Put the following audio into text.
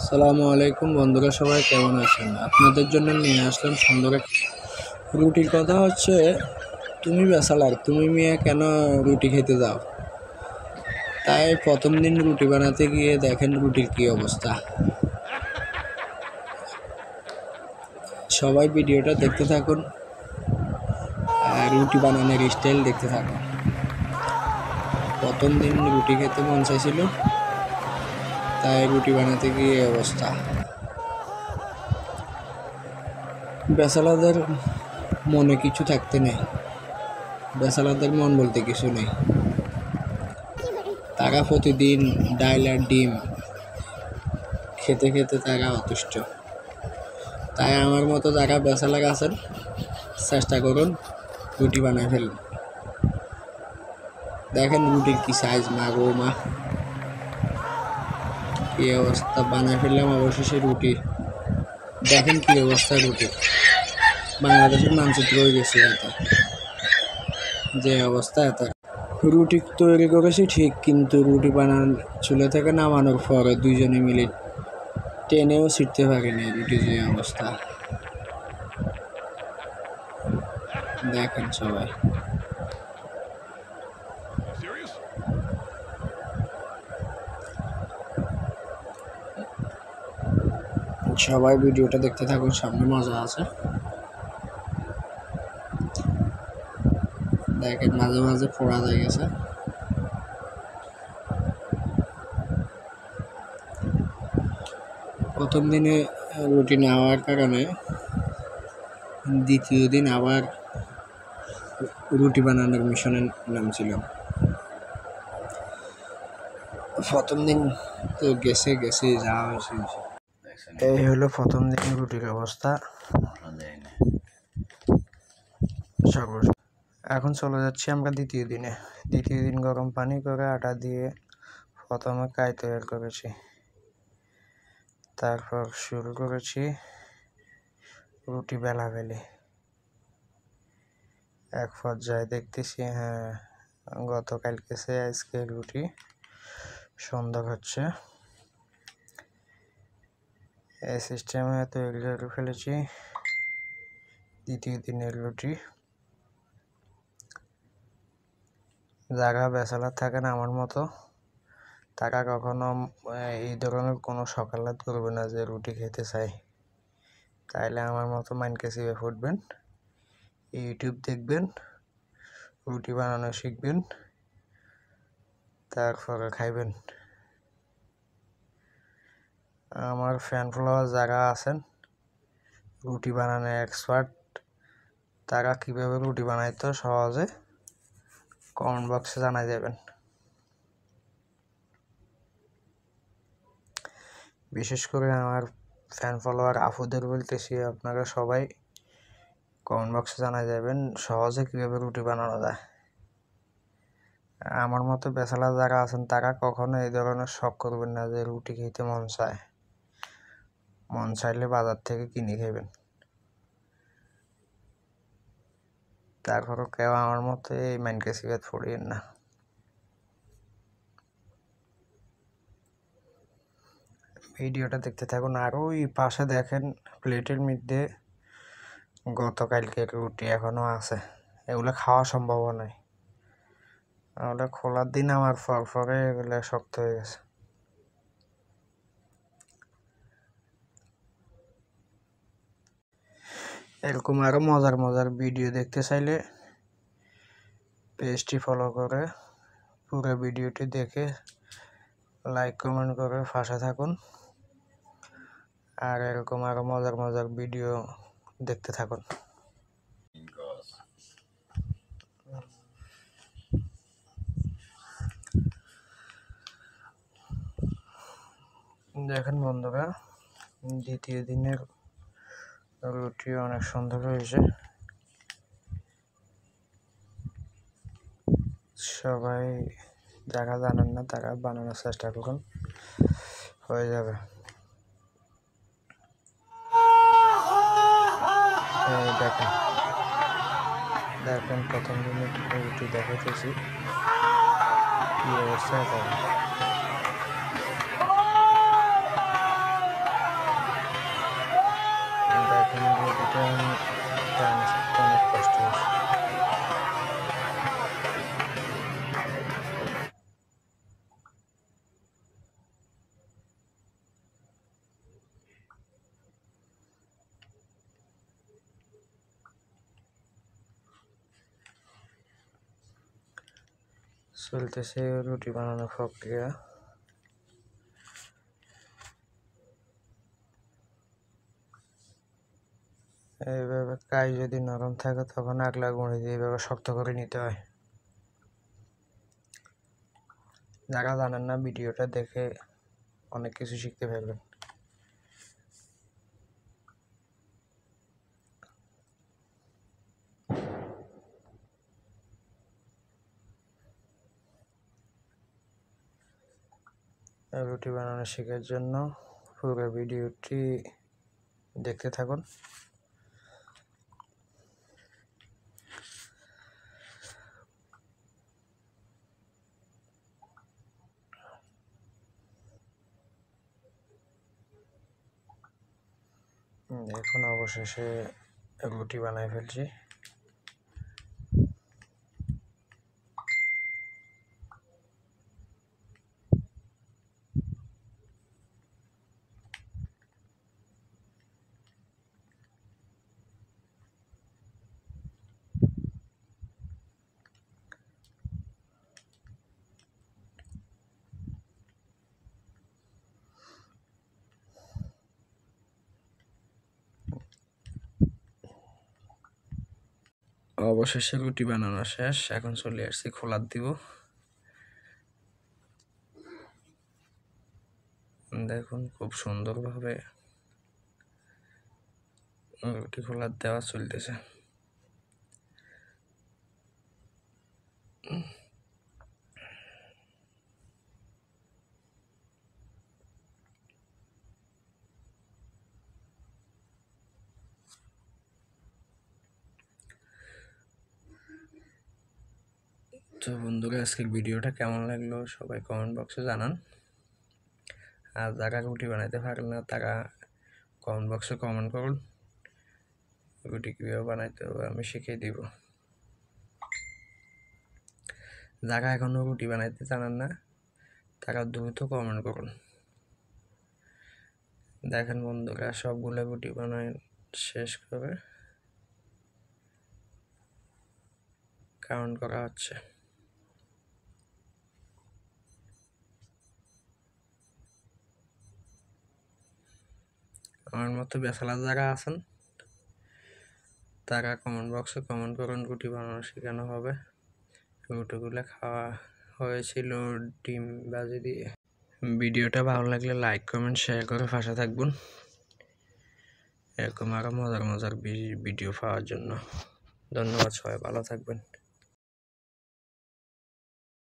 আসসালামু আলাইকুম বন্ধুরা, সবাই কেমন আছেন? আপনাদের জন্য নিয়ে আসলাম সুন্দর এক রুটির কথা। হচ্ছে তুমি বেসালার, তুমি মিয়া কেন রুটি খেতে যাও? তাই প্রথম দিন রুটি বানাতে গিয়ে দেখেন রুটির কি অবস্থা। সবাই ভিডিওটা দেখতে থাকুন আর রুটি বানানোর স্টাইল দেখতে থাকুন। প্রথম দিন রুটি খেতে মন চাইছিল, তাই রুটি বানাতে গিয়ে এই অবস্থা। বেসালাদের মনে কিছু থাকতে নেই, বেসালাদের মন বলতে কিছু নেই। তারা প্রতিদিন ডাল আর ডিম খেতে খেতে তারা অতুষ্ট। তাই আমার মতো যারা বেসালার আছেন, চেষ্টা করুন রুটি বানায় ফেলুন। দেখেন রুটির কি সাইজ, মা গো মা, কি অবস্থা। বানায় ফেললাম অবশেষে রুটি। দেখেন কি অবস্থা রুটির, বাংলাদেশের মানচিত্র হয়ে গেছে এত, যে অবস্থা এত। রুটি তৈরি করেছি ঠিক, কিন্তু রুটি বানান চুলা থেকে নামানোর পরে দুইজনে মিলে টেনেও ছিটতে পারিনি। রুটির যে অবস্থা দেখেন সবাই। সবাই ভিডিওটা দেখতে থাকুন, সামনে মজা আছে। দেখেন মাঝে মাঝে ফোড়া হয়ে গেছে। প্রথম দিনে রুটি না হওয়ার কারণে দ্বিতীয় দিন আবার রুটি বানানোর মিশনে নামছিলাম। প্রথম দিন তো গেছে যাওয়া হয়েছে। এই হলো প্রথম দিন রুটির অবস্থা। এখন চলে যাচ্ছি আমরা দ্বিতীয় দিনে। দ্বিতীয় দিন গরম পানি করে আটা দিয়ে প্রথমে কাই তৈরি করেছি, তারপর শুরু করেছি রুটি বেলাবেলি। এক পর্যায়ে দেখতেছি হ্যাঁ, গতকালকে সে আজকে রুটি সুন্দর হচ্ছে। এই সিস্টেমে তৈরি করে ফেলেছি দ্বিতীয় দিনের রুটি। যারা বেসালার থাকেন আমার মতো, তারা কখনো এই ধরনের কোনো সকালাত করবে না যে রুটি খেতে চাই। তাইলে আমার মতো মাইন্ডকে চিপে ফুটবেন, ইউটিউব দেখবেন, রুটি বানানো শিখবেন, তারপরে খাইবেন। আমার ফ্যান ফলোয়ার যারা আছেন রুটি বানানো এক্সপার্ট, তারা কীভাবে রুটি বানাইতো সহজে কমেন্ট বক্সে জানাই যাবেন। বিশেষ করে আমার ফ্যান ফলোয়ার আপুদের বলতেছি, আপনারা সবাই কমেন্ট বক্সে জানাই যাবেন সহজে কীভাবে রুটি বানানো যায়। আমার মতো বেসালার যারা আছেন তারা কখনো এই ধরনের শখ করবেন না যে রুটি খেতে মন চায়। মন চাইলে বাজার থেকে কিনে খাবেন। তারপরও কেউ আমার মতো এই মাইন্ডকে সিগারেট ফুড়িয়েন না। ভিডিওটা দেখতে থাকুন। আর ওই পাশে দেখেন প্লেটের মধ্যে গতকালকের রুটি এখনো আছে। এগুলো খাওয়া সম্ভব নয়। ওটা খোলার দিন আমার ফরফরে এগুলো শক্ত হয়ে গেছে। এরকম আরও মজার মজার ভিডিও দেখতে চাইলে পেজটি ফলো করে পুরো ভিডিওটি দেখে লাইক কমেন্ট করে পাশে থাকুন। আর এরকম আরও মজার মজার ভিডিও দেখতে থাকুন। দেখেন বন্ধুরা, দ্বিতীয় দিনের রুটি অনেক সুন্দর হয়েছে। সবাই যারা জানেন না তারা বানানোর চেষ্টা করুন, হয়ে যাবে। দেখেন দেখেন প্রথম দিনে রুটি দেখাতেছি কি অবস্থা। চলতেছে রুটি বানানোর প্রক্রিয়া। এইভাবে কাই যদি নরম থাকে তখন আগলা গুঁড়ি দিয়ে এইভাবে শক্ত করে নিতে হয়। যারা জানেন না ভিডিওটা দেখে অনেক কিছু শিখতে পারবেন। রুটি বানানো শেখার জন্য পুরো ভিডিওটি দেখতে থাকুন। এখন অবশেষে রুটি বানাই ফেলছি। অবশেষে রুটি বানানো শেষ, এখন চলে আসছি খোলার দিব। দেখুন খুব সুন্দরভাবে রুটি খোলার দেওয়া চলতেছে। তো বন্ধুরা, আজকের ভিডিওটা কেমন লাগলো সবাই কমেন্ট বক্সে জানান। আর যারা রুটি বানাইতে পারেন না তারা কমেন্ট বক্সে কমেন্ট করুন, রুটি কীভাবে বানাইতে হবে আমি শিখিয়ে দিব। যারা এখনও রুটি বানাইতে জানেন না তারা দ্রুত কমেন্ট করুন। দেখেন বন্ধুরা, সবগুলো রুটি বানাই শেষ করে কাউন্ট করা হচ্ছে। আমার মতো বেসালা যারা আছেন তারা কমেন্ট বক্সে কমেন্ট করুন, রুটি বানানো শেখানো হবে। রুটিগুলো খাওয়া হয়েছিল ডিম ভাজি দিয়ে। ভিডিওটা ভালো লাগলে লাইক কমেন্ট শেয়ার করে পাশে থাকবেন এরকম আরও মজার মজার ভিডিও পাওয়ার জন্য। ধন্যবাদ, সবাই ভালো থাকবেন।